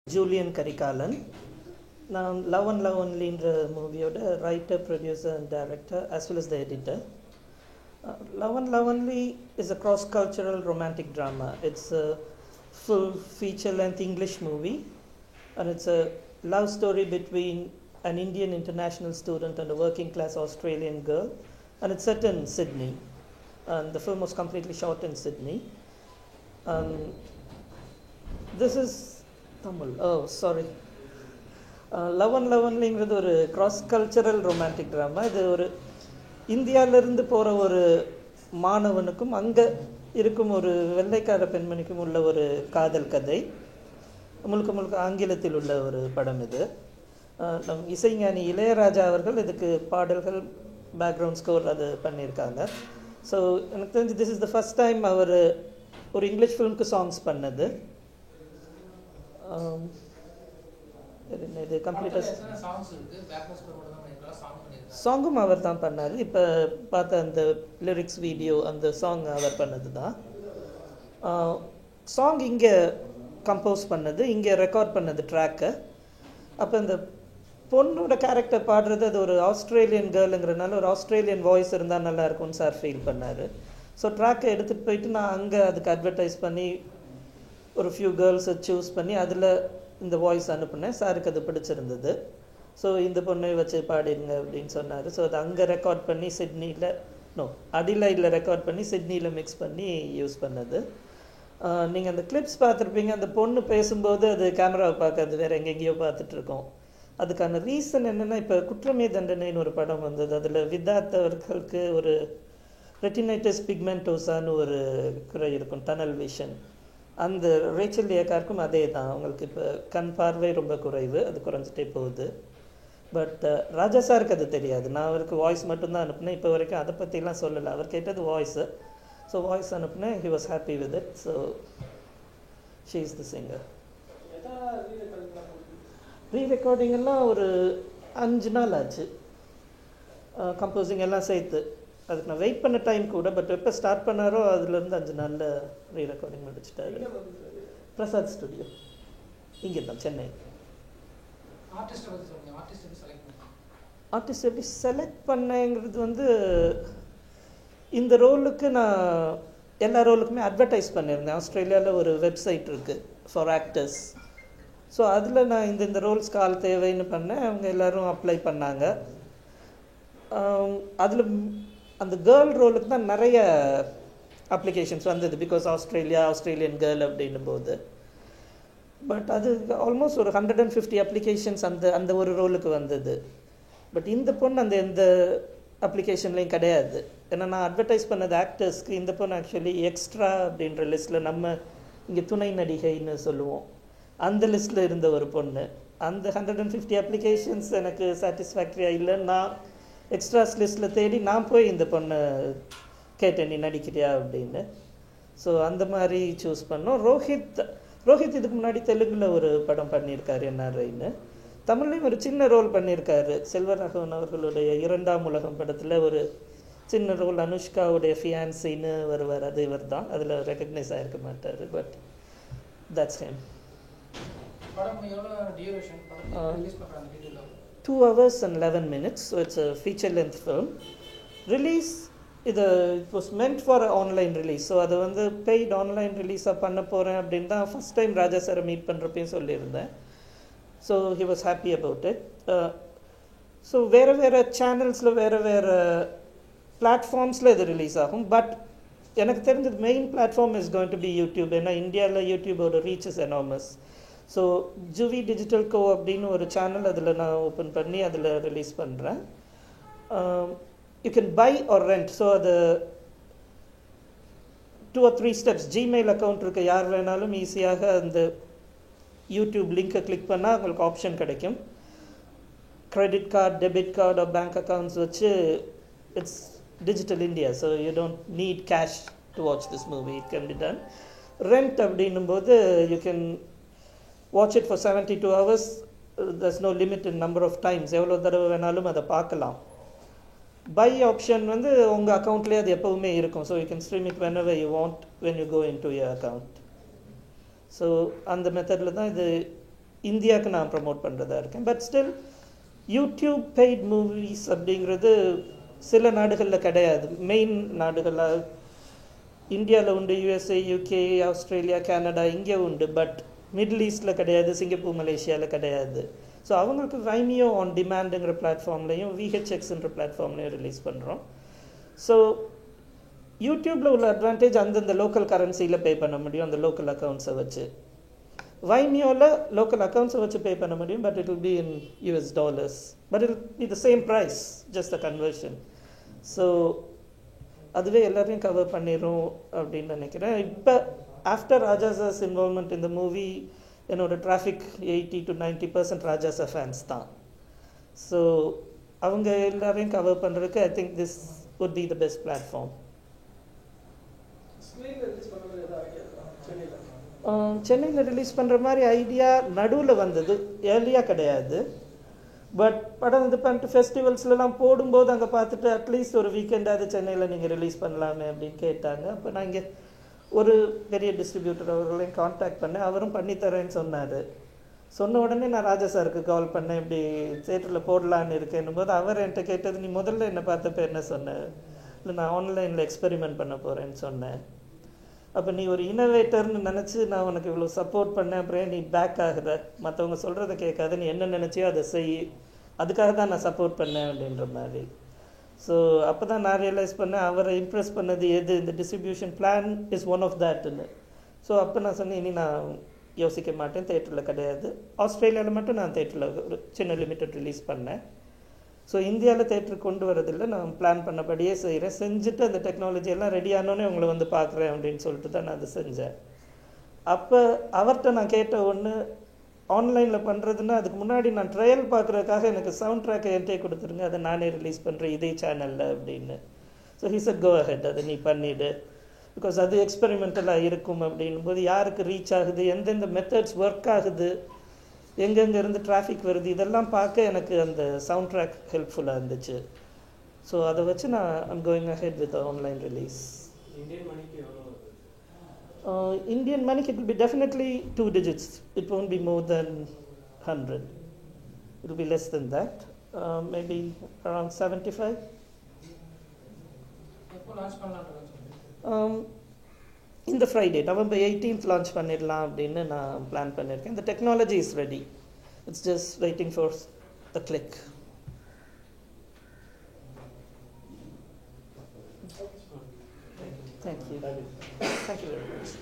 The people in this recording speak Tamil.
Julian Karikalan. Now, Love and Love Only in the movie, writer, producer, and director, as well as the editor. Love and Love Only is a cross-cultural romantic drama. It's a full feature-length English movie, and it's a love story between an Indian international student and a working-class Australian girl, and it's set in Sydney. And the film was completely shot in Sydney. This is Tamil. Oh, sorry. Love and love ஒன்லிங்கிறது ஒரு கிராஸ் கல்ச்சரல் ரொமான்டிக் ட்ராமா. இது ஒரு இந்தியாவிலேருந்து போகிற ஒரு மாணவனுக்கும் அங்கே இருக்கும் ஒரு வெள்ளைக்கார பெண்மணிக்கும் உள்ள ஒரு காதல் கதை. முழுக்க முழுக்க ஆங்கிலத்தில் உள்ள ஒரு படம் இது. நம் இசைஞானி இளையராஜா அவர்கள் இதுக்கு பாடல்கள், பேக்ரவுண்ட் ஸ்கோர் அது பண்ணியிருக்காங்க. ஸோ எனக்கு தெரிஞ்சு this is the first time அவர் ஒரு இங்கிலீஷ் ஃபிலிம்க்கு சாங்ஸ் பண்ணது. இது கம்ப்ளீட்டாக சாங்கும் அவர் தான் பண்ணார். இப்போ பார்த்த அந்த லிரிக்ஸ் வீடியோ, அந்த சாங் அவர் பண்ணது தான். சாங் இங்கே கம்போஸ் பண்ணது, இங்கே ரெக்கார்ட் பண்ணது ட்ராக்கை. அப்போ இந்த பொண்ணோட கேரக்டர் பாடுறது அது ஒரு ஆஸ்திரேலியன் கேர்ளுங்கிறதுனால ஒரு ஆஸ்திரேலியன் வாய்ஸ் இருந்தால் நல்லா இருக்கும்னு சார் ஃபீல் பண்ணார். ஸோ ட்ராக்கை எடுத்துகிட்டு போயிட்டு நான் அங்கே அதுக்கு அட்வர்டைஸ் பண்ணி ஒரு ஃபியூ கேர்ள்ஸை சூஸ் பண்ணி அதில் இந்த வாய்ஸ் அனுப்புனேன். சாருக்கு அது பிடிச்சிருந்தது. ஸோ இந்த பொண்ணை வச்சு பாடிடுங்க அப்படின்னு சொன்னார். ஸோ அது அங்கே ரெக்கார்ட் பண்ணி சிட்னியில் அடிலைடில் ரெக்கார்ட் பண்ணி சிட்னியில் மிக்ஸ் பண்ணி யூஸ் பண்ணது. நீங்கள் அந்த கிளிப்ஸ் பார்த்துருப்பீங்க. அந்த பொண்ணு பேசும்போது அது கேமராவை பார்க்காது, வேறு எங்கெங்கேயோ பார்த்துட்ருக்கோம். அதுக்கான ரீசன் என்னென்னா, இப்போ குற்றமே தண்டனைன்னு ஒரு படம் வந்தது. அதில் விதார்த் அவர்களுக்கு ஒரு ரெட்டினைட்டிஸ் பிக்மெண்டோசான்னு ஒரு குறை இருக்கும், டனல் விஷன். அந்த ரேச்சல் ஏக்காருக்கும் அதே தான். அவங்களுக்கு இப்போ கண் பார்வை ரொம்ப குறைவு, அது குறைஞ்சிட்டே போகுது. பட் ராஜா சாருக்கு அது தெரியாது. நான் அவருக்கு வாய்ஸ் மட்டும்தான் அனுப்புனேன். இப்போ வரைக்கும் அதை பற்றிலாம் சொல்லலை. அவர் கேட்டது வாய்ஸு. ஸோ வாய்ஸ் அனுப்புனேன். He was happy with it. So she is the singer. Rerecording எல்லாம் ஒரு 5 நாள் ஆச்சு. கம்போசிங் எல்லாம் சேர்த்து. அதுக்கு நான் வெயிட் பண்ண டைம் கூட. பட் எப்போ ஸ்டார்ட் பண்ணாரோ அதுலேருந்து 5 நாளில் ரீரெக்கார்டிங் முடிச்சுட்டாரு. பிரசாத் ஸ்டுடியோ இங்கே தான், சென்னை. ஆர்டிஸ்ட் எப்படி செலக்ட் பண்ணேங்கிறது வந்து, இந்த ரோலுக்கு நான் எல்லா ரோலுக்குமே அட்வர்டைஸ் பண்ணியிருந்தேன். ஆஸ்திரேலியாவில் ஒரு வெப்சைட் இருக்குது ஃபார் ஆக்டர்ஸ். ஸோ அதில் நான் இந்த ரோல்ஸ்க்கு ஆள் தேவைன்னு பண்ணேன். அவங்க எல்லோரும் அப்ளை பண்ணாங்க. அதில் அந்த கேர்ள் ரோலுக்கு தான் நிறைய அப்ளிகேஷன்ஸ் வந்தது. பிகாஸ் ஆஸ்திரேலியன் கேர்ள் அப்படின்னும் போது. பட் அது ஆல்மோஸ்ட் ஒரு 150 அப்ளிகேஷன்ஸ் அந்த ஒரு ரோலுக்கு வந்தது. பட் இந்த பொண்ணு அந்த எந்த அப்ளிகேஷன்லேயும் கிடையாது. ஏன்னா நான் அட்வர்டைஸ் பண்ணது ஆக்டர்ஸ்க்கு. இந்த பொண்ணு ஆக்சுவலி எக்ஸ்ட்ரா அப்படின்ற லிஸ்ட்டில், நம்ம இங்கே துணை நடிகைன்னு சொல்லுவோம், அந்த லிஸ்ட்டில் இருந்த ஒரு பொண்ணு. அந்த 150 அப்ளிகேஷன்ஸ் எனக்கு சாட்டிஸ்ஃபேக்டரியாக இல்லைன்னு நான் எக்ஸ்ட்ராஸ் லிஸ்ட்டில் தேடி நான் போய் இந்த பொண்ணை கேட்டேன், நீ நடிக்கிறியா அப்படின்னு. ஸோ அந்த மாதிரி சூஸ் பண்ணோம். ரோஹித் இதுக்கு முன்னாடி தெலுங்கில் ஒரு படம் பண்ணியிருக்காரு, என்ஆர்ஐன்னு. தமிழ்லேயும் ஒரு சின்ன ரோல் பண்ணியிருக்காரு. செல்வராகவன் அவர்களுடைய 2ஆம் உலகம் படத்தில் ஒரு சின்ன ரோல், அனுஷ்காவுடைய ஃபியான்சின்னு வருவார். அது இவர் தான். அதில் ரெக்கக்னைஸ் ஆகிருக்க மாட்டார். But that's him. 2 hours and 11 minutes. So it's a feature length film. Release it was meant for an online release. So அது வந்து பெய்ட் ஆன்லைன் ரிலீஸாக பண்ண போகிறேன் அப்படின்னு தான் ஃபஸ்ட் டைம் ராஜா சாரை மீட் பண்ணுறப்பையும் சொல்லியிருந்தேன். So he was happy about it. So வேறு சேனல்ஸில் வேறு பிளாட்ஃபார்ம்ஸில் இது ரிலீஸ் ஆகும். பட் எனக்கு தெரிஞ்சது main platform is going to be YouTube. ஏன்னா இந்தியாவில் யூடியூபோட ரீச் இஸ் எனாமஸ். ஸோ ஜுவி டிஜிட்டல் கோ அப்படின்னு ஒரு சேனல் அதில் நான் ஓப்பன் பண்ணி அதில் ரிலீஸ் பண்ணுறேன். You can buy R rent. So அது 2 or 3 ஸ்டெப்ஸ். ஜிமெயில் அக்கௌண்ட் இருக்க யார் வேணாலும் ஈஸியாக அந்த யூடியூப் லிங்க்கை கிளிக் பண்ணால் உங்களுக்கு ஆப்ஷன் கிடைக்கும். Credit card, debit card or bank accounts வச்சு, it's digital India. So you don't need cash to watch this movie. It can be done. Rent அப்படின்னும் போது you can watch it for 72 hours. There's no limit in number of times. எவ்வளோ தடவை வேணாலும் அதை பார்க்கலாம். பை ஆப்ஷன் வந்து உங்கள் அக்கௌண்ட்லேயே அது எப்போவுமே இருக்கும். So you can stream it whenever you want when you go into your account. So அந்த மெத்தடில் தான் இது இந்தியாவுக்கு நான் ப்ரமோட் பண்ணுறதா இருக்கேன். But still YouTube paid movies அப்படிங்கிறது சில நாடுகளில் கிடையாது. மெயின் நாடுகளில் இந்தியாவில் உண்டு, யூஎஸ்ஏ, யூகே, ஆஸ்திரேலியா, கனடா இங்கே உண்டு. பட் மிடில் ஈஸ்டில் கிடையாது, சிங்கப்பூர், மலேசியாவில் கிடையாது. ஸோ அவங்களுக்கு வைமியோ ஆன் டிமாண்டுங்கிற பிளாட்ஃபார்ம்லையும் விஹெச்எக்ஸ்ன்ற பிளாட்ஃபார்ம்லையும் ரிலீஸ் பண்ணுறோம். ஸோ யூடியூப்பில் உள்ள அட்வான்டேஜ் அந்தந்த லோக்கல் கரன்சியில் பே பண்ண முடியும், அந்த லோக்கல் அக்கௌண்ட்ஸை வச்சு. வைமியோவில் லோக்கல் அக்கௌண்ட்ஸை வச்சு பே பண்ண முடியும், but it will be in US dollars. But it be the same price, just the conversion. So அதுவே எல்லாரையும் கவர் பண்ணிடும் அப்படின்னு நினைக்கிறேன். இப்போ ஆஃப்டர் ராஜாசாஸ் இன்வால்மெண்ட் இந்த மூவி, என்னோட டிராஃபிக் 80 to 90% ராஜாசா ஃபேன்ஸ் தான். ஸோ அவங்க எல்லாரையும் கவர் பண்ணுறதுக்கு I think this would be the best platform. சென்னையில் ரிலீஸ் பண்ணுற மாதிரி ஐடியா நடுவில் வந்தது, ஏர்லியாக கிடையாது. பட் படம் இது பண்ணிட்டு ஃபெஸ்டிவல்ஸ்லாம் போடும்போது அங்கே பார்த்துட்டு அட்லீஸ்ட் ஒரு வீக்கெண்டாவது சென்னையில் நீங்கள் ரிலீஸ் பண்ணலாமே அப்படின்னு கேட்டாங்க. அப்போ நான் இங்கே ஒரு பெரிய டிஸ்ட்ரிபியூட்டர் அவர்களையும் காண்டாக்ட் பண்ணேன், அவரும் பண்ணித்தரேன்னு சொன்னார். சொன்ன உடனே நான் ராஜா சாருக்கு கால் பண்ணேன், இப்படி தேட்டரில் போடலான்னு இருக்கேன்னும் போது அவர் என்கிட்ட கேட்டது, நீ முதல்ல என்னை பார்த்தப்ப என்ன சொன்னேன்? இல்லை நான் ஆன்லைனில் எக்ஸ்பெரிமெண்ட் பண்ண போகிறேன்னு சொன்னேன். அப்போ நீ ஒரு இனோவேட்டர்னு நினச்சி நான் உனக்கு இவ்வளோ சப்போர்ட் பண்ணேன், அப்புறம் நீ பேக் ஆகுற, மற்றவங்க சொல்கிறத கேட்காத, நீ என்ன நினச்சியோ அதை செய், அதுக்காக தான் நான் சப்போர்ட் பண்ணேன் அப்படின்ற மாதிரி. ஸோ அப்போ தான் நான் ரியலைஸ் பண்ணேன் அவரை இம்ப்ரெஸ் பண்ணது எது, இந்த distribution plan is one of தேட்டுன்னு. ஸோ அப்போ நான் சொன்னேன், இனி நான் யோசிக்க மாட்டேன், தேட்டரில் கிடையாது. ஆஸ்திரேலியாவில் மட்டும் நான் தேட்டரில் ஒரு சின்ன லிமிட்டட் ரிலீஸ் பண்ணேன். ஸோ இந்தியாவில் தேட்டருக்கு கொண்டு வரதில்லை, நான் பிளான் பண்ணபடியே செய்கிறேன். செஞ்சுட்டு அந்த டெக்னாலஜி எல்லாம் ரெடி ஆனோடனே உங்களை வந்து பார்க்குறேன் அப்படின்னு சொல்லிட்டு தான் நான் அதை செஞ்சேன். அப்போ அவர்கிட்ட நான் கேட்ட ஒன்று, ஆன்லைனில் பண்ணுறதுன்னா அதுக்கு முன்னாடி நான் ட்ரையல் பார்க்குறதுக்காக எனக்கு சவுண்ட் ட்ராக்கை என்கிட்ட கொடுத்துருங்க, அதை நானே ரிலீஸ் பண்ணுறேன் இதே சேனலில் அப்படின்னு. So he said go ahead, அதை நீ பண்ணிவிடு, பிகாஸ் அது எக்ஸ்பெரிமெண்டலாக இருக்கும் அப்படின்னும் போது யாருக்கு ரீச் ஆகுது, எந்தெந்த மெத்தட்ஸ் ஒர்க் ஆகுது, எங்கெங்கே இருந்து டிராஃபிக் வருது, இதெல்லாம் பார்க்க எனக்கு அந்த சவுண்ட் ட்ராக் ஹெல்ப்ஃபுல்லாக இருந்துச்சு. ஸோ அதை வச்சு நான் I'm going ahead with online release. Indian money, it will be definitely 2 digits. It won't be more than 100. It will be less than that. Maybe around 75. இந்த ஃப்ரைடே November 18th லான்ச் பண்ணிடலாம் அப்படின்னு நான் பிளான் பண்ணியிருக்கேன். The technology is ready. It's just waiting for the click. Thank you. Thank you very much.